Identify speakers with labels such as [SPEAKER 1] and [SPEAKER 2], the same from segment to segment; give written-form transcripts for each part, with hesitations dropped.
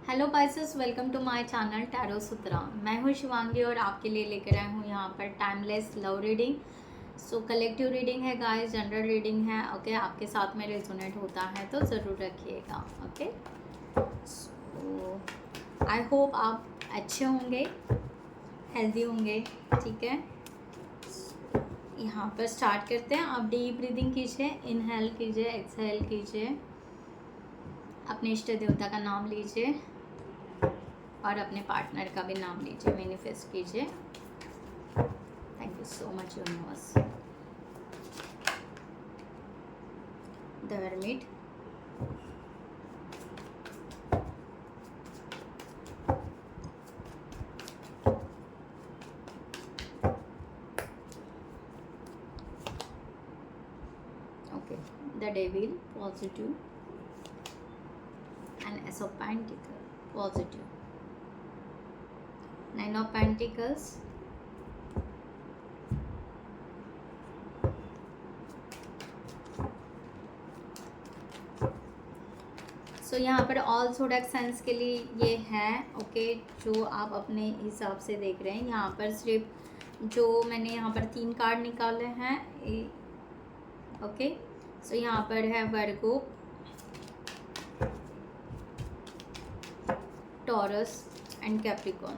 [SPEAKER 1] Hello Pisces, welcome to my channel tarot Sutra. मैं हूँ शिवांगी और आपके लिए लेकर आई हूँ यहाँ पर टाइमलेस लव रीडिंग। सो कलेक्टिव रीडिंग है गाइस, जनरल रीडिंग है। ओके आपके साथ में रेजोनेट होता है तो ज़रूर रखिएगा। ओके सो आई होप आप अच्छे होंगे, हेल्दी होंगे। ठीक है, यहाँ पर स्टार्ट करते हैं। आप डीप ब्रीदिंग कीजिए, इनहेल कीजिए, एक्सहेल कीजिए, अपने इष्ट देवता का नाम लीजिए और अपने पार्टनर का भी नाम लीजिए, मैनिफेस्ट कीजिए। Thank you so much universe. The hermit, okay, the devil positive and ace of pentacle positive, nine of pentacles, so यहाँ पर ऑल जोडिएक साइंस के लिए ये है। ओके जो आप अपने हिसाब से देख रहे हैं, यहाँ पर सिर्फ जो मैंने यहाँ पर 3 कार्ड निकाले हैं। ओके सो यहाँ पर है वर्गो, टॉरस एंड कैप्रिकॉर्न।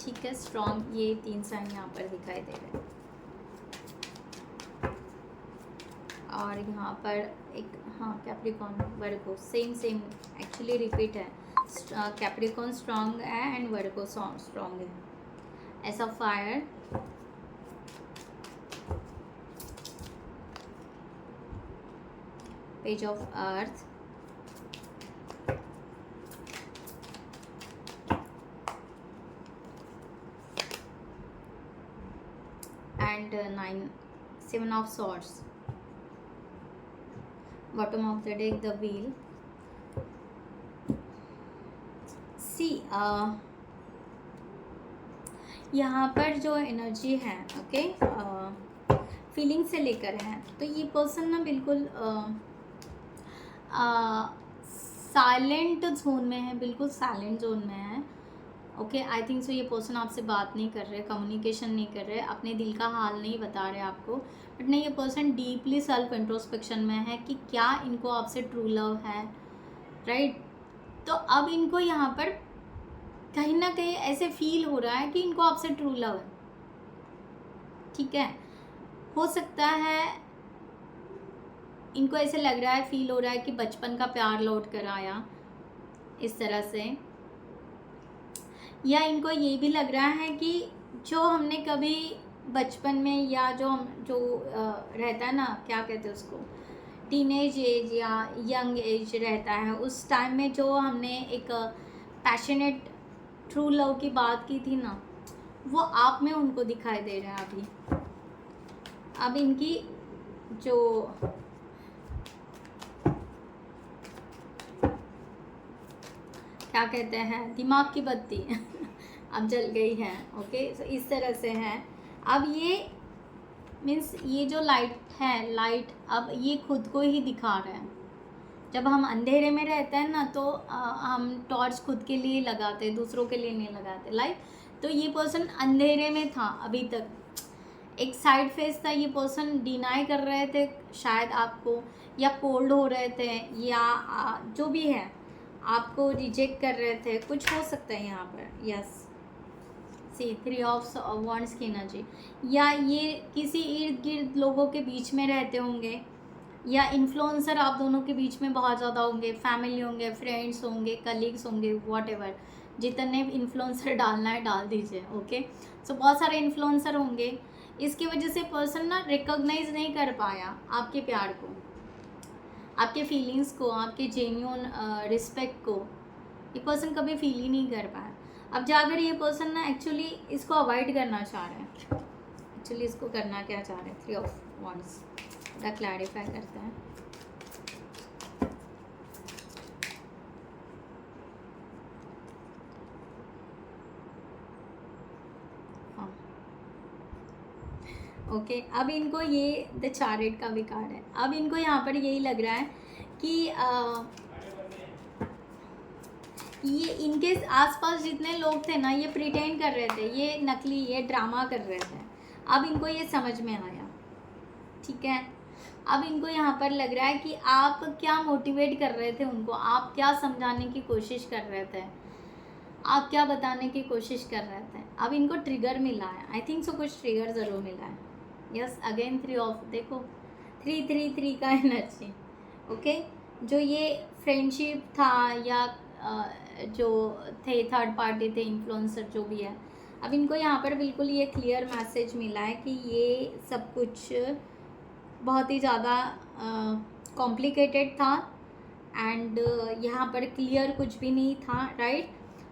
[SPEAKER 1] ठीक है, स्ट्रॉन्ग ये 3 साइन यहाँ पर दिखाई दे रहे हैं। और यहाँ पर एक कैप्रिकॉर्न, वर्गो सेम एक्चुअली रिपीट है। कैप्रिकॉर्न स्ट्रॉन्ग है एंड वर्गो स्ट्रॉन्ग है। ऐसा fire, page of earth, and 7 of swords, bottom of the deck the wheel. See यहाँ पर जो एनर्जी है, ओके फीलिंग से लेकर है, तो ये पर्सन ना बिल्कुल साइलेंट जोन में है, बिल्कुल साइलेंट जोन में है। ओके आई थिंक सो ये पर्सन आपसे बात नहीं कर रहे, कम्युनिकेशन नहीं कर रहे, अपने दिल का हाल नहीं बता रहे आपको। बट नहीं, ये पर्सन डीपली सेल्फ इंट्रोस्पेक्शन में है कि क्या इनको आपसे ट्रू लव है, राइट। तो अब इनको यहाँ पर कहीं ना कहीं ऐसे फील हो रहा है कि इनको आपसे ट्रू लव है। ठीक है, हो सकता है इनको ऐसे लग रहा है, फील हो रहा है कि बचपन का प्यार लौट कर आया इस तरह से, या इनको ये भी लग रहा है कि जो हमने कभी बचपन में या जो रहता है ना, क्या कहते हैं उसको, टीनेज एज या यंग एज रहता है, उस टाइम में जो हमने एक पैशनेट ट्रू लव की बात की थी ना, वो आप में उनको दिखाई दे रहा है अभी। अब इनकी जो क्या कहते हैं, दिमाग की बत्ती अब जल गई है। ओके सो इस तरह से है। अब ये मीन्स ये जो लाइट है, लाइट अब ये खुद को ही दिखा रहा है। जब हम अंधेरे में रहते हैं ना, तो हम टॉर्च खुद के लिए लगाते, दूसरों के लिए नहीं लगाते लाइट। तो ये पर्सन अंधेरे में था अभी तक, एक साइड फेस था। ये पर्सन डिनाई कर रहे थे शायद आपको, या कोल्ड हो रहे थे, या जो भी है आपको रिजेक्ट कर रहे थे, कुछ हो सकता है यहाँ पर। यस सी 3 ऑफ वॉन्ड्स की एनर्जी, या ये किसी इर्द गिर्द लोगों के बीच में रहते होंगे, या इन्फ्लुएंसर आप दोनों के बीच में बहुत ज़्यादा होंगे, फैमिली होंगे, फ्रेंड्स होंगे, कलीग्स होंगे, व्हाटएवर, जितने इन्फ्लुएंसर डालना है डाल दीजिए। ओके सो बहुत सारे इन्फ्लुएंसर होंगे, इसकी वजह से पर्सन ना रिकॉग्नाइज नहीं कर पाया आपके प्यार को, आपके फीलिंग्स को, आपके जेन्यून रिस्पेक्ट को। ये पर्सन कभी फील ही नहीं कर पाया। अब जाकर ये पर्सन ना एक्चुअली इसको अवॉइड करना चाह रहे हैं। एक्चुअली इसको करना क्या चाह रहे हैं, 3 ऑफ वॉन्ड्स थोड़ा क्लैरिफाई करते हैं। हाँ ओके अब इनको ये द चैरियट का भी कार्ड है। अब इनको यहाँ पर यही लग रहा है कि ये इनके आसपास जितने लोग थे ना, ये प्रिटेंड कर रहे थे, ये नकली, ये ड्रामा कर रहे थे। अब इनको ये समझ में आया, ठीक है। अब इनको यहाँ पर लग रहा है कि आप क्या मोटिवेट कर रहे थे उनको, आप क्या समझाने की कोशिश कर रहे थे, आप क्या बताने की कोशिश कर रहे थे। अब इनको ट्रिगर मिला है, आई थिंक सो कुछ ट्रिगर ज़रूर मिला है। यस, अगेन 3 ऑफ, देखो 3 का एनर्जी। ओके, जो ये फ्रेंडशिप था या जो थे थर्ड पार्टी थे, इन्फ्लुएंसर जो भी है, अब इनको यहाँ पर बिल्कुल ये क्लियर मैसेज मिला है कि ये सब कुछ बहुत ही ज़्यादा कॉम्प्लिकेटेड था एंड यहाँ पर क्लियर कुछ भी नहीं था, राइट।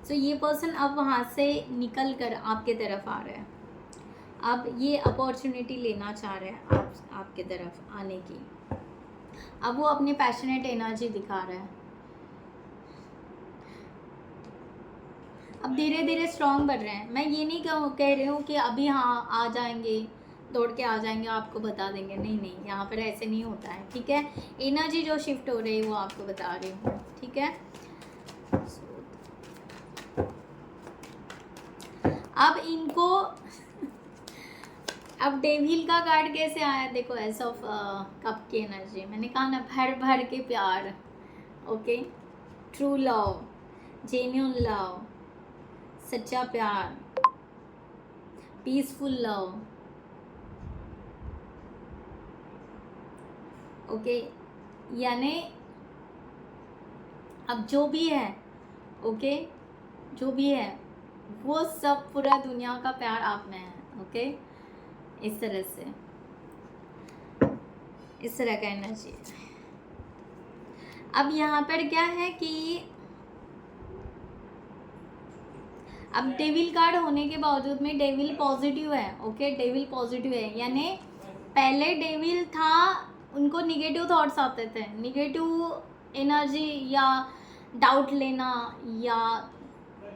[SPEAKER 1] सो ये पर्सन अब वहाँ से निकल कर आपके तरफ आ रहा है, अब ये अपॉर्चुनिटी लेना चाह रहे हैं आपके तरफ आने की। अब वो अपनी पैशनेट एनर्जी दिखा रहा है, अब धीरे धीरे स्ट्रॉन्ग बढ़ रहे हैं। मैं ये नहीं कह रही हूँ कि अभी हाँ आ जाएंगे, दौड़ के आ जाएंगे, आपको बता देंगे, नहीं नहीं, यहाँ पर ऐसे नहीं होता है, ठीक है। एनर्जी जो शिफ्ट हो रही है वो आपको बता रही हूँ, ठीक है। अब इनको अब डेविल का कार्ड कैसे आया, देखो एस ऑफ कप की एनर्जी। मैंने कहा ना, भर भर के प्यार, okay, true love, genuine love, सच्चा प्यार, पीसफुल लव, ओके। यानी अब जो भी है, ओके, जो भी है वो सब पूरा दुनिया का प्यार आप में है, ओके। इस तरह से, इस तरह का एनर्जी है। अब यहाँ पर क्या है कि अब डेविल कार्ड होने के बावजूद में डेविल पॉजिटिव है, ओके, डेविल पॉजिटिव है। यानी पहले डेविल था, उनको निगेटिव थॉट्स आते थे, निगेटिव एनर्जी या डाउट लेना, या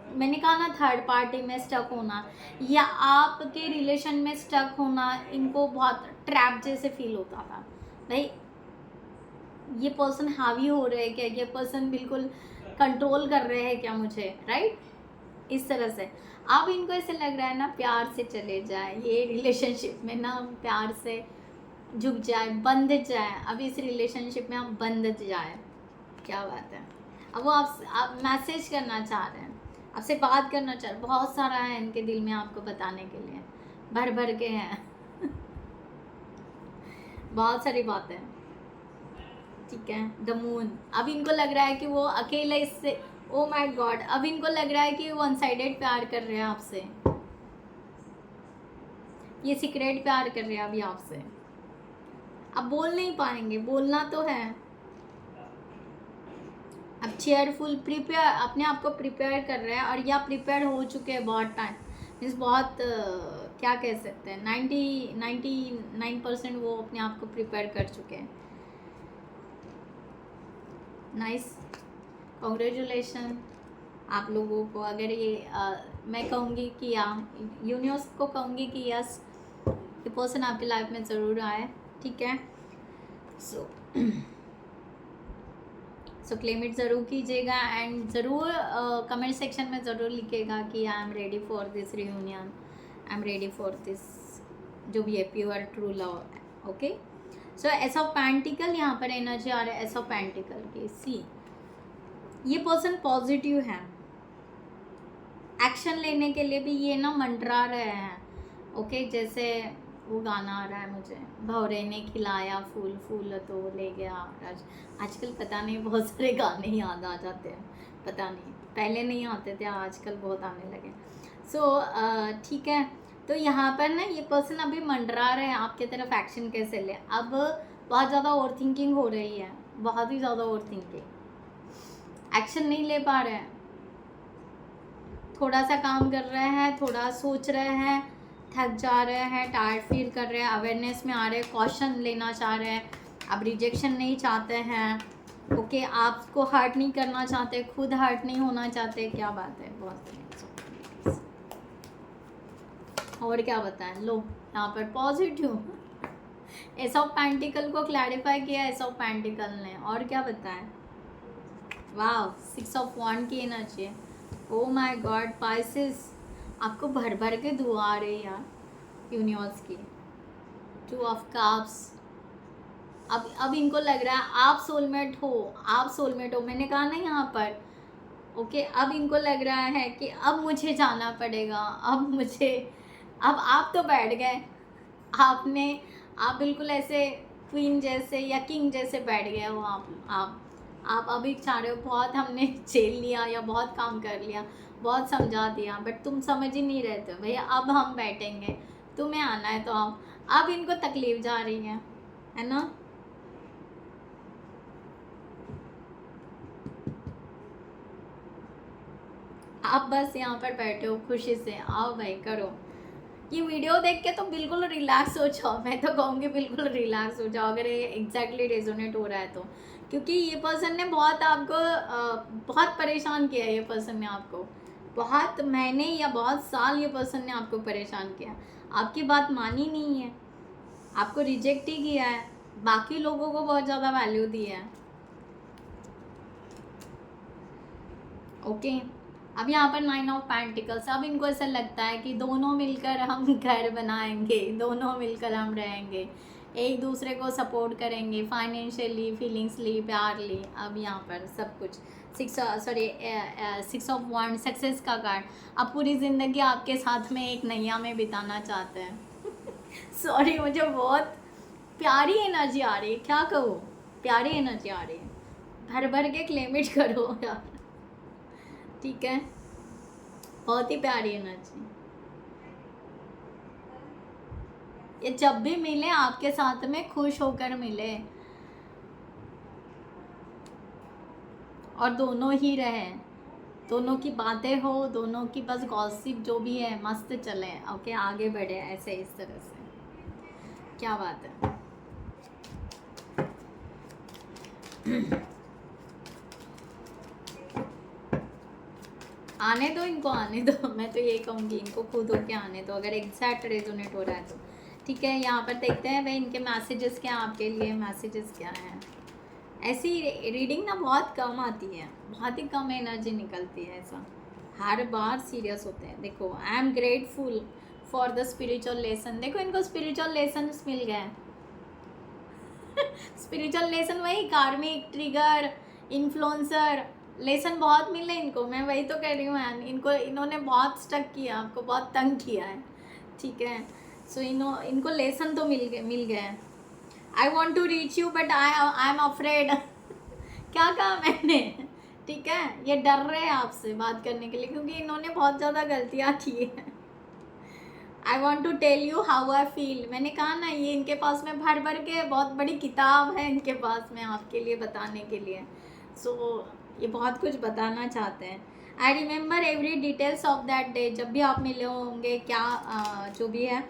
[SPEAKER 1] मैंने कहा ना थर्ड पार्टी में स्टक होना या आपके रिलेशन में स्टक होना, इनको बहुत ट्रैप जैसे फील होता था। भाई ये पर्सन हावी हो रहे हैं क्या, ये पर्सन बिल्कुल कंट्रोल कर रहे हैं क्या मुझे, राइट। इस तरह से अब इनको ऐसे लग रहा है ना, प्यार से चले जाए, ये रिलेशनशिप में ना प्यार से झुक जाए, बंध जाए, अब इस रिलेशनशिप में आप बंध जाए, क्या बात है। अब वो आप मैसेज करना चाह रहे हैं, आपसे बात करना चाह रहे, बहुत सारा है इनके दिल में आपको बताने के लिए, भर भर के हैं बहुत सारी बातें, ठीक है। द मून, अब इनको लग रहा है कि वो अकेले इससे, ओ माय गॉड, अब इनको लग रहा है कि वन साइडेड प्यार कर रहे हैं आपसे, ये सीक्रेट प्यार कर रहे हैं अभी आपसे। अब बोल नहीं पाएंगे, बोलना तो है। अब चेयरफुल, प्रिपेयर, अपने आप को प्रिपेयर कर रहे हैं, और या प्रिपेयर हो चुके हैं बहुत टाइम, मीन्स बहुत क्या कह सकते हैं, 99% वो अपने आप को प्रिपेयर कर चुके हैं। नाइस, कॉन्ग्रेचुलेशन आप लोगों को। अगर ये मैं कहूँगी कि यूनिवर्स को कहूँगी कि यस, ये पर्सन आपकी लाइफ में ज़रूर आए, ठीक है। सो क्लेम इट ज़रूर कीजिएगा एंड ज़रूर कमेंट सेक्शन में ज़रूर लिखिएगा कि I am ready for this reunion, I am ready for this, जो भी है pure true love, okay. So S of pentacle यहाँ पर एनर्जी आ रहा है, एस ऑफ पेंटिकल की। सी, ये पर्सन पॉजिटिव है, एक्शन लेने के लिए भी ये ना मंडरा रहे हैं, ओके। जैसे वो गाना आ रहा है मुझे, भौरे ने खिलाया फूल, फूल तो ले गया राज। आजकल पता नहीं बहुत सारे गाने याद आ जाते हैं, पता नहीं, पहले नहीं आते थे, आजकल बहुत आने लगे। सो ठीक है। तो यहाँ पर ना ये पर्सन अभी मंडरा रहे हैं आपके तरफ एक्शन कैसे ले। अब बहुत ज़्यादा ओवर थिंकिंग हो रही है, बहुत ही ज़्यादा ओवर थिंकिंग, एक्शन नहीं ले पा रहे हैं, थोड़ा सा काम कर रहे हैं, थोड़ा सोच रहे हैं, थक जा रहे हैं, टायर्ड फील कर रहे हैं, अवेयरनेस में आ रहे हैं, कॉशन लेना चाह रहे हैं, अब रिजेक्शन नहीं चाहते हैं, ओके। आपको हर्ट नहीं करना चाहते, खुद हर्ट नहीं होना चाहते, क्या बात है, बहुत और क्या बताएं। लो यहाँ पर पॉजिटिव एस ऑफ पेंटिकल को क्लैरिफाई किया एस ऑफ पेंटिकल ने, और क्या बताएं। वाह, 6 ऑफ 1 की एनर्जी है। ओ माय गॉड पाइसेस, आपको भर भर के दुआ आ रही है यार यूनिवर्स की। 2 ऑफ कप्स, अब इनको लग रहा है आप सोलमेट हो, आप सोलमेट हो, मैंने कहा ना यहाँ पर। ओके, अब इनको लग रहा है कि अब मुझे जाना पड़ेगा, अब आप तो बैठ गए, आपने, आप बिल्कुल ऐसे क्वीन जैसे या किंग जैसे बैठ गए हो आप अभी चाह रहे हो बहुत हमने झेल लिया या बहुत काम कर लिया, बहुत समझा दिया, बट तुम समझ ही नहीं रहे थे भैया। अब हम बैठेंगे, तुम्हें आना है तो आओ। अब इनको तकलीफ जा रही है ना। आप बस यहाँ पर बैठे हो खुशी से, आओ भाई करो। ये वीडियो देख के तो बिल्कुल रिलैक्स हो जाओ, मैं तो कहूँगी बिल्कुल रिलैक्स हो जाओ अगर ये एग्जैक्टली रेजोनेट हो रहा है तो। क्योंकि ये पर्सन ने बहुत आपको बहुत परेशान किया है। ये पर्सन ने आपको बहुत महीने या बहुत साल, ये पर्सन ने आपको परेशान किया, आपकी बात मानी नहीं है, आपको रिजेक्ट ही किया है, बाकी लोगों को बहुत ज़्यादा वैल्यू दी है। ओके, अब यहाँ पर 9 ऑफ पेंटिकल्स। अब इनको ऐसा लगता है कि दोनों मिलकर हम घर बनाएंगे, दोनों मिलकर हम रहेंगे, एक दूसरे को सपोर्ट करेंगे फाइनेंशियली, फीलिंग्सली, प्यारली। अब यहाँ पर सब कुछ 6 ऑफ 1 सक्सेस का कार्ड। अब पूरी ज़िंदगी आपके साथ में एक नैया में बिताना चाहते हैं। सॉरी, मुझे बहुत प्यारी एनर्जी आ रही है, क्या कहूँ, प्यारी एनर्जी आ रही है। भर भर के क्लेम इट करो यार, ठीक है, बहुत ही प्यारी एनर्जी। ये जब भी मिले आपके साथ में खुश होकर मिले और दोनों ही रहे, दोनों की बातें हो, दोनों की बस गॉसिप जो भी है मस्त चले। ओके, आगे बढ़े ऐसे, इस तरह से, क्या बात है। आने दो इनको, आने दो, मैं तो ये कहूँगी इनको खुद होके आने दो अगर एग्जैक्ट रेजोनेट हो रहा है तो। ठीक है, यहाँ पर देखते हैं भाई इनके मैसेजेस क्या, आपके लिए मैसेजेस क्या हैं। ऐसी रीडिंग ना बहुत कम आती है, बहुत ही कम एनर्जी निकलती है, ऐसा हर बार सीरियस होते हैं। देखो, I am grateful for the spiritual lesson. देखो इनको स्पिरिचुअल लेसन मिल गए। स्पिरिचुअल लेसन वही कार्मिक ट्रिगर इन्फ्लुएंसर लेसन बहुत मिले इनको, मैं वही तो कह रही हूँ यार, इन्होंने बहुत स्टक किया, आपको बहुत तंग किया है, ठीक है। सो इनको लेसन तो मिल गए। I want to reach you but I am afraid. क्या कहा मैंने, ठीक है, ये डर रहे हैं आपसे बात करने के लिए क्योंकि इन्होंने बहुत ज़्यादा गलतियाँ की हैं। I want to tell you how I feel, मैंने कहा ना, ये इनके पास में भर भर के बहुत बड़ी किताब है इनके पास में आपके लिए बताने के लिए। सो ये बहुत कुछ बताना चाहते हैं। I remember every details of that day, जब भी आप मिले होंगे क्या जो भी है,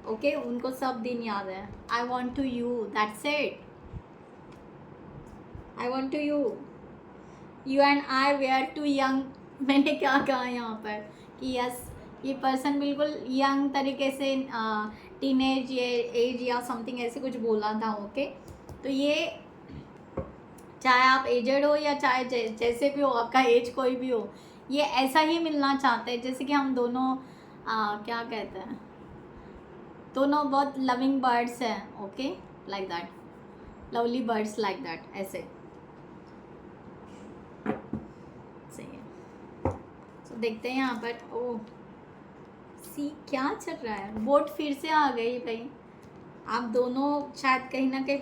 [SPEAKER 1] ओके, उनको सब दिन याद है। I want to you, that's it, I want to you and I were too young. मैंने क्या कहा यहाँ पर कि यस, ये पर्सन बिल्कुल यंग तरीके से टीनेज ये एज या समथिंग ऐसे कुछ बोला था। ओके, तो ये चाहे आप एजेड हो या चाहे जैसे भी हो, आपका एज कोई भी हो, ये ऐसा ही मिलना चाहते हैं जैसे कि हम दोनों क्या कहते हैं, दोनों बहुत लविंग बर्ड्स हैं। Okay, like that, lovely birds like that, ऐसे सही है। तो देखते हैं यहाँ पर, ओह सी क्या चल रहा है, बोट फिर से आ गई भाई। आप दोनों शायद कहीं ना कहीं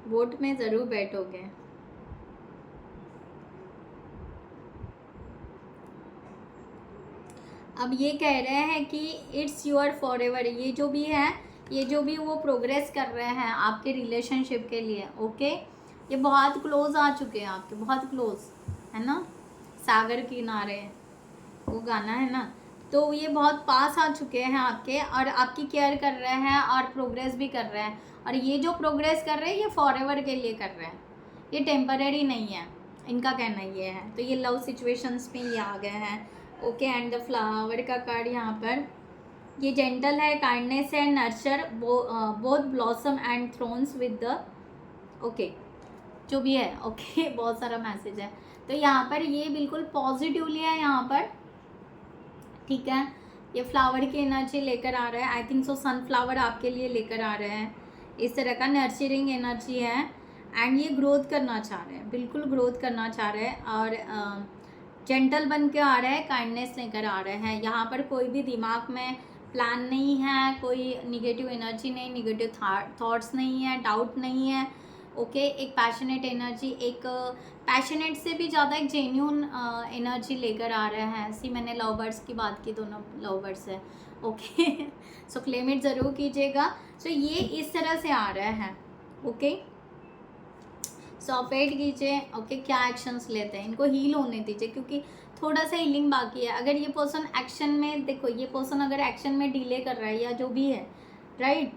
[SPEAKER 1] बोट में ज़रूर बैठोगे। अब ये कह रहे हैं कि इट्स योर फॉर एवर, ये जो भी है, ये जो भी वो प्रोग्रेस कर रहे हैं आपके रिलेशनशिप के लिए। ओके, ये बहुत क्लोज आ चुके हैं आपके, बहुत क्लोज, है ना, सागर किनारे वो गाना है ना, तो ये बहुत पास आ चुके हैं आपके और आपकी केयर कर रहे हैं और प्रोग्रेस भी कर रहे हैं। और ये जो प्रोग्रेस कर रहे हैं ये फॉरएवर के लिए कर रहे हैं, ये टेम्पररी नहीं है, इनका कहना ये है। तो ये लव सिचुएशंस में ये आ गए हैं। ओके, एंड द फ्लावर का कार्ड यहाँ पर, ये जेंटल है, काइंडनेस है, nurture both blossom and thrones with the, okay, जो भी है, ओके बहुत सारा मैसेज है। तो यहाँ पर ये बिल्कुल पॉजिटिवली है यहाँ पर, ठीक है। ये फ्लावर की एनर्जी लेकर आ रहा है, आई थिंक सो सनफ्लावर आपके लिए लेकर आ रहे हैं। इस तरह का नर्चरिंग एनर्जी है एंड ये ग्रोथ करना चाह रहे हैं, बिल्कुल ग्रोथ करना चाह रहे हैं और जेंटल बन के आ रहा है, काइंडनेस लेकर आ रहे हैं। यहाँ पर कोई भी दिमाग में प्लान नहीं है, कोई निगेटिव एनर्जी नहीं, निगेटिव थॉट्स नहीं है, डाउट नहीं है, ओके। एक पैशनेट एनर्जी, एक पैशनेट से भी ज़्यादा एक जेन्यून एनर्जी लेकर आ रहे हैं। सी मैंने लव बर्ड्स की बात की, दोनों लव बर्ड्स है, ओके। सो क्लेम इट ज़रूर कीजिएगा। सो ये इस तरह से आ रहे हैं, ओके। सो आप वेट कीजिए, ओके। क्या एक्शंस लेते हैं, इनको हील होने दीजिए क्योंकि थोड़ा सा हीलिंग बाकी है। अगर ये पर्सन एक्शन में, देखो ये पर्सन अगर एक्शन में डिले कर रहा है या जो भी है, राइट,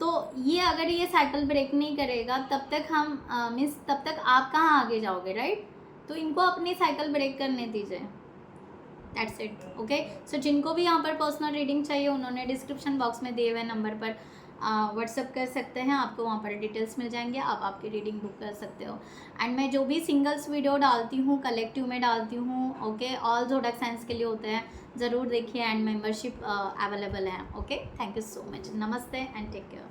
[SPEAKER 1] तो ये अगर ये साइकिल ब्रेक नहीं करेगा तब तक हम मीन्स तब तक आप कहाँ आगे जाओगे, राइट। तो इनको अपनी साइकिल ब्रेक करने दीजिए, दैट्स इट, ओके। सो जिनको भी यहाँ पर पर्सनल रीडिंग चाहिए उन्होंने डिस्क्रिप्शन बॉक्स में दिए हुए नंबर पर व्हाट्सअप कर सकते हैं, आपको वहाँ पर डिटेल्स मिल जाएंगे, आप आपकी रीडिंग बुक कर सकते हो। एंड मैं जो भी सिंगल्स वीडियो डालती हूँ कलेक्टिव में डालती हूँ, ओके, ऑल ज़ोडिएक साइंस के लिए होते हैं, ज़रूर देखिए। एंड मेंबरशिप अवेलेबल है, okay. Thank you so much, नमस्ते एंड टेक केयर।